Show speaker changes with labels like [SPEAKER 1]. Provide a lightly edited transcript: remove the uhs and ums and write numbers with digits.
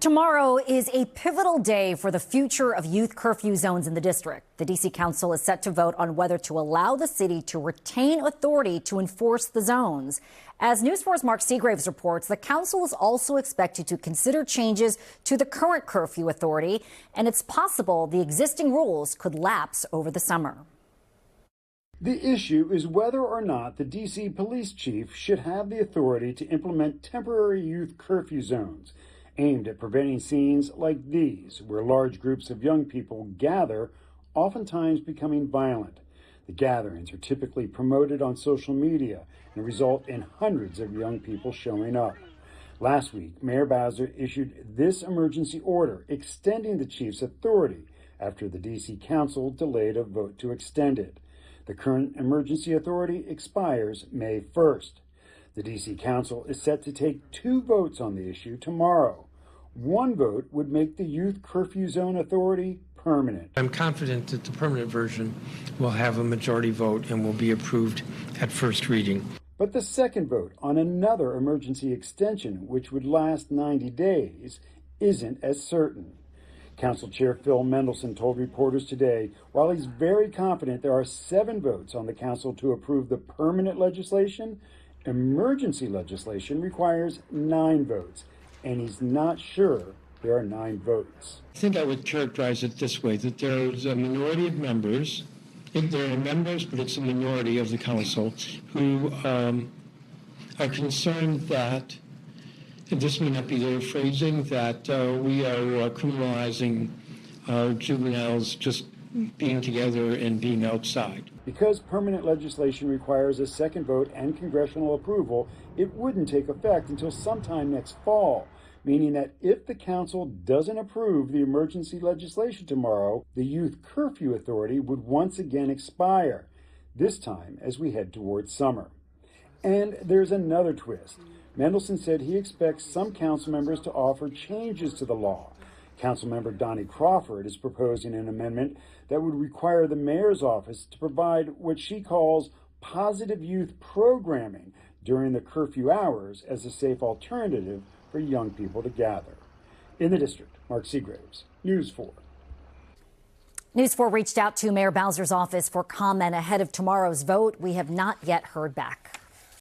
[SPEAKER 1] Tomorrow is a pivotal day for the future of youth curfew zones in the district. The D.C. Council is set to vote on whether to allow the city to retain authority to enforce the zones. As News 4's Mark Segraves reports, the council is also expected to consider changes to the current curfew authority, and it's possible the existing rules could lapse over the summer.
[SPEAKER 2] The issue is whether or not the D.C. police chief should have the authority to implement temporary youth curfew zones aimed at preventing scenes like these, where large groups of young people gather, oftentimes becoming violent. The gatherings are typically promoted on social media and result in hundreds of young people showing up. Last week, Mayor Bowser issued this emergency order extending the chief's authority after the D.C. Council delayed a vote to extend it. The current emergency authority expires May 1st. The D.C. Council is set to take 2 votes on the issue tomorrow. One vote would make the youth curfew zone authority permanent.
[SPEAKER 3] I'm confident that the permanent version will have a majority vote and will be approved at first reading.
[SPEAKER 2] But the second vote on another emergency extension, which would last 90 days, isn't as certain. Council Chair Phil Mendelson told reporters today, while he's very confident there are 7 votes on the council to approve the permanent legislation, emergency legislation requires 9 votes. And he's not sure there are 9 votes.
[SPEAKER 3] I think I would characterize it this way, that there's a minority of members, there are members, but it's a minority of the council, who are concerned that, and this may not be their phrasing, that we are criminalizing juveniles just being together and being outside.
[SPEAKER 2] Because permanent legislation requires a second vote and congressional approval, it wouldn't take effect until sometime next fall, meaning that if the council doesn't approve the emergency legislation tomorrow, the youth curfew authority would once again expire, this time as we head towards summer. And there's another twist. Mendelson said he expects some council members to offer changes to the law. Councilmember Donnie Crawford is proposing an amendment that would require the mayor's office to provide what she calls positive youth programming during the curfew hours as a safe alternative for young people to gather. In the district, Mark Segraves, News 4.
[SPEAKER 1] News 4 reached out to Mayor Bowser's office for comment ahead of tomorrow's vote. We have not yet heard back.